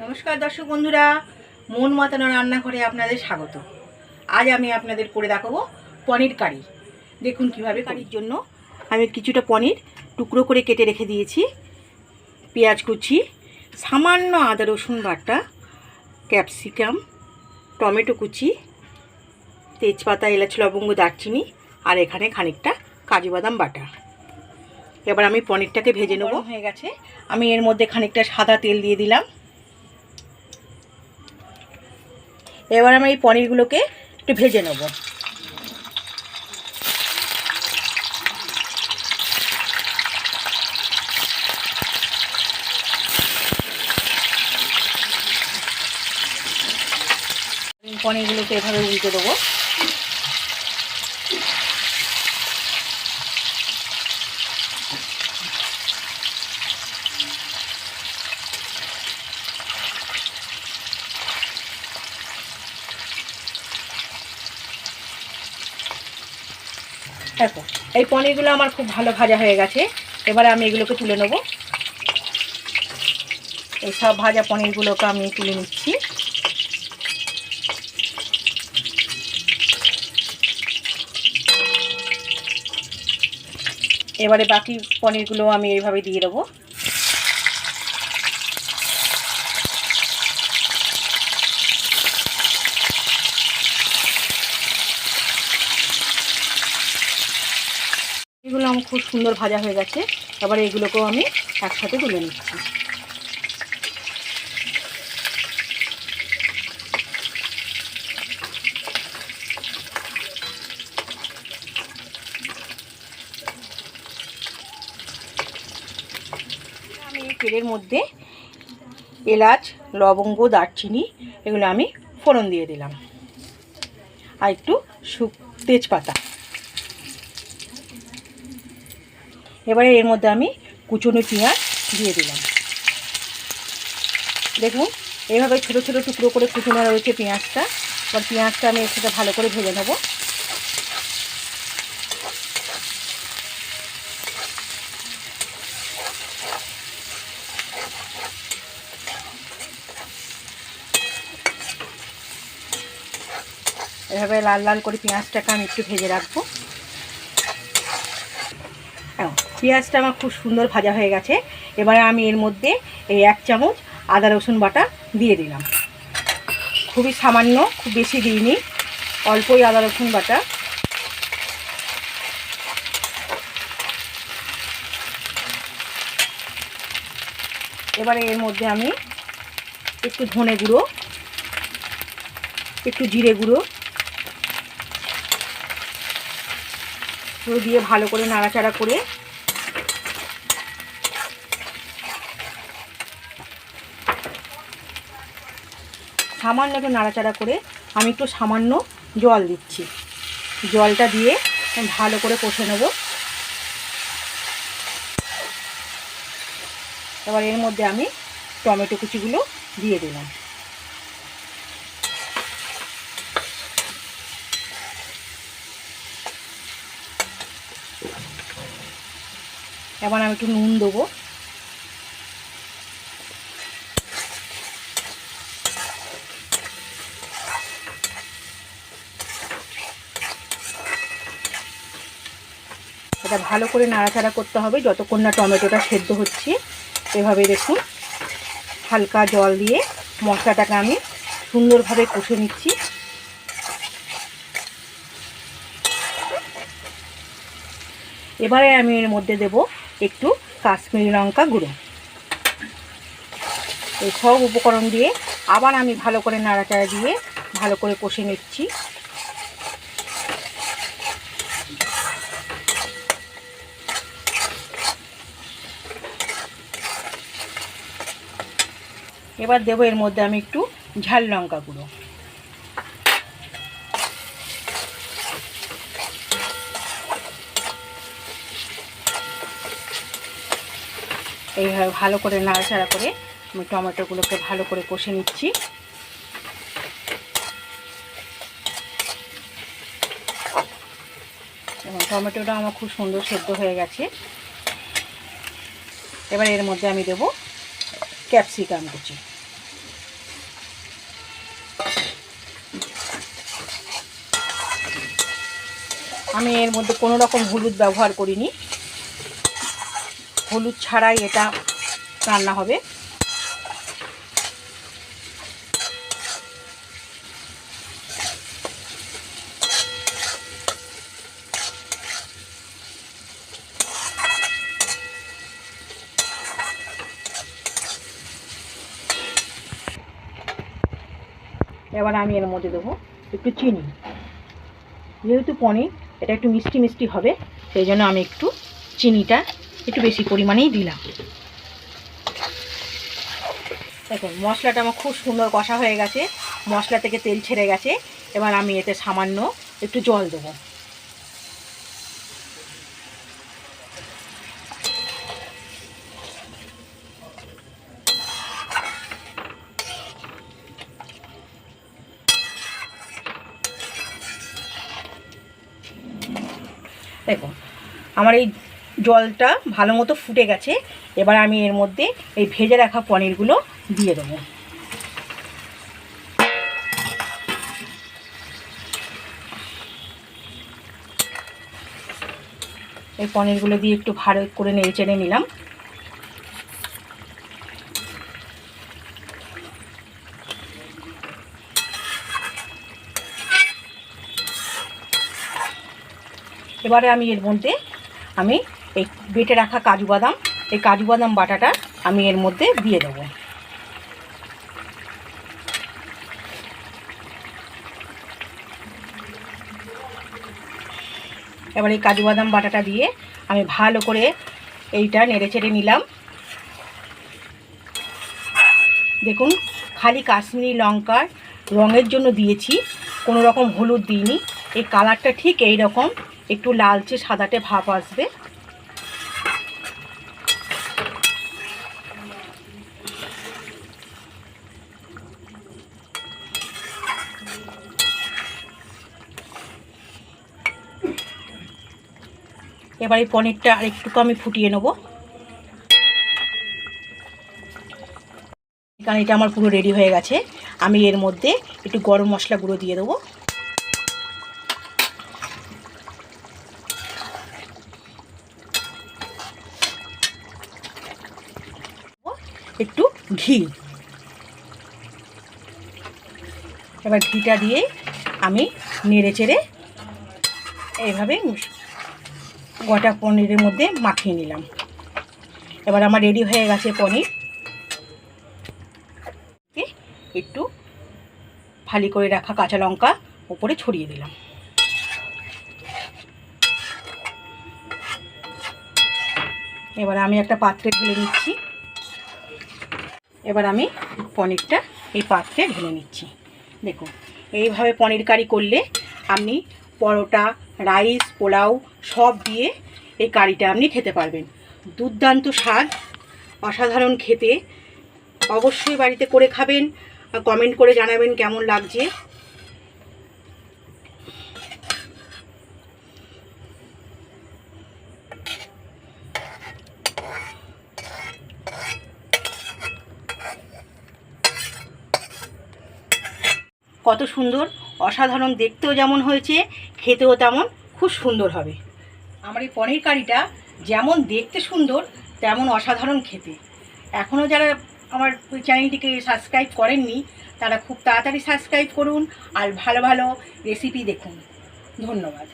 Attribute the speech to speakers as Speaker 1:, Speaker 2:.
Speaker 1: নমস্কার দর্শক বন্ধুরা, মন মাতানো রান্নাঘরে আপনাদের স্বাগত। আজ আমি আপনাদের করে দেখাবো পনির কারি। দেখুন কিভাবে। কারির জন্য আমি কিছুটা পনির টুকরো করে কেটে রেখে দিয়েছি, পেঁয়াজ কুচি, সামান্য আদা রসুন বাটা, ক্যাপসিকাম, টমেটো কুচি, তেজপাতা, এলাচ, লবঙ্গ, দারচিনি আর এখানে খানিকটা কাজু বাদাম বাটা। এবার আমি পনিরটাকে ভেজে নেব। হয়ে গেছে, আমি এর মধ্যে খানিকটা সাদা তেল দিয়ে দিলাম। এবার আমি এই পনিরগুলোকে একটু ভেজে নেব। পনিরগুলোকে এভাবে উল্টে দেবো। দেখো, এই পনিরগুলো আমার খুব ভালো ভাজা হয়ে গেছে। এবারে আমি এগুলোকে তুলে নেব। এই সব ভাজা পনিরগুলোকে আমি তুলে নিচ্ছি। এবারে বাকি পনিরগুলো আমি এইভাবে দিয়ে দেবো। এগুলো আমার খুব সুন্দর ভাজা হয়ে গেছে। এবারে এগুলোকেও আমি একসাথে তুলে নিচ্ছি। আমি এই তেলের মধ্যে এলাচ, লবঙ্গ, দারচিনি এগুলো আমি ফোড়ন দিয়ে দিলাম, আর একটু তেজপাতা। এবারে এর মধ্যে আমি কুচনো পেঁয়াজ দিয়ে দিলাম। দেখুন, এইভাবে ছোটো ছোটো টুকরো করে কুচনো রয়েছে পেঁয়াজটা। এবার পেঁয়াজটা আমি এর সাথে ভালো করে ভেজে নেব। এভাবে লাল লাল করে পেঁয়াজটাকে আমি একটু ভেজে রাখবো। পেঁয়াজটা আমার খুব সুন্দর ভাজা হয়ে গেছে। এবারে আমি এর মধ্যে এই 1 চামচ আদা রসুন বাটা দিয়ে দিলাম। খুবই সামান্য, খুব বেশি দিইনি, অল্পই আদা রসুন বাটা। এবারে এর মধ্যে আমি একটু ধনে গুঁড়ো, একটু জিরে গুঁড়ো দিয়ে ভালো করে নাড়াচাড়া করে সামান্য একটু নাড়াচাড়া করে আমি একটু সামান্য জল দিচ্ছি। জলটা দিয়ে ভালো করে কষে নেব। এবার এর মধ্যে আমি টমেটো কুচিগুলো দিয়ে দিলাম। এবার আমি একটু নুন দেবো। এটা ভালো করে নাড়াচাড়া করতে হবে যতক্ষণ না টমেটোটা সেদ্ধ হচ্ছে। এভাবে দেখুন, হালকা জল দিয়ে মশলাটাকে আমি সুন্দরভাবে কষে নিচ্ছি। এবারে আমি এর মধ্যে দেব একটু কাশ্মীরি লঙ্কা গুঁড়ো। এই সব উপকরণ দিয়ে আবার আমি ভালো করে নাড়াচাড়া দিয়ে ভালো করে কষে নিচ্ছি। এবার দেবো এর মধ্যে আমি একটু ঝাল লঙ্কা গুঁড়ো। এইভাবে ভালো করে নাড়াচাড়া করে আমি টমেটোগুলোকে ভালো করে কষে নিচ্ছি। এবং টমেটোটা আমার খুব সুন্দর সেদ্ধ হয়ে গেছে। এবার এর মধ্যে আমি দেব ক্যাপসিকাম কুচি। আমি এর মধ্যে কোনো রকম হলুদ ব্যবহার করিনি, হলুদ ছাড়াই এটা রান্না হবে। এবার আমি এর মধ্যে দেবো একটু চিনি। যেহেতু পনির এটা একটু মিষ্টি মিষ্টি হবে, সেই জন্য আমি একটু চিনিটা একটু বেশি পরিমাণেই দিলাম। দেখুন মশলাটা আমার খুব সুন্দর কষা হয়ে গেছে, মশলা থেকে তেল ছেড়ে গেছে। এবার আমি এতে সামান্য একটু জল দেবো। দেখুন আমার এই জলটা ভালো মতো ফুটে গেছে। এবার আমি এর মধ্যে এই ভেজে রাখা পনিরগুলো দিয়ে দেবো। এই পনিরগুলো দিয়ে একটু ভালো করে নেড়ে চেড়ে নিলাম। এবারে আমি এর মধ্যে এই বেটে রাখা কাজু বাদাম, এই কাজু বাদাম বাটাটা আমি এর মধ্যে দিয়ে দেবো। এবার এই কাজু বাদাম বাটাটা দিয়ে আমি ভালো করে এইটা নেড়ে চেড়ে নিলাম। দেখুন খালি কাশ্মীরি লঙ্কার রঙের জন্য দিয়েছি, কোনো রকম হলুদ দিইনি। এই কালারটা ঠিক এই রকম একটু লালচে সাদাটে ভাব আসবে। এবার এই পনিরটা আরেকটুকু আমি ফুটিয়ে নেব। কারণ এটা আমার পুরো রেডি হয়ে গেছে। আমি এর মধ্যে একটু গরম মশলা গুঁড়ো দিয়ে দেবো, একটু ঘি। এবার ঘিটা দিয়ে আমি নেড়ে চেড়ে এইভাবে গোটা পনিরের মধ্যে মাখিয়ে নিলাম। এবার আমার রেডি হয়ে গেছে পনির। একটু ফালি করে রাখা কাঁচা লঙ্কা উপরে ছড়িয়ে দিলাম। এবার আমি একটা পাত্রে ঢেলে নিচ্ছি। এবার আমি পনিরটা এই পাত্রে ঢেলে নিচ্ছি। দেখুন এইভাবে পনির কারি করলে আপনি পরোটা, রাইস, পোলাও সব দিয়ে এই কারিটা আপনি খেতে পারবেন। দুর্দান্ত স্বাদ, অসাধারণ খেতে। অবশ্যই বাড়িতে করে খাবেন, কমেন্ট করে জানাবেন কেমন লাগছে। কত সুন্দর, অসাধারণ, দেখতেও যেমন হয়েছে খেতেও তেমন খুব সুন্দর হবে। আমার এই পনির কারিটা যেমন দেখতে সুন্দর তেমন অসাধারণ খেতে। এখনও যারা আমার চ্যানেলটিকে সাবস্ক্রাইব করেননি তারা খুব তাড়াতাড়ি সাবস্ক্রাইব করুন আর ভালো ভালো রেসিপি দেখুন। ধন্যবাদ।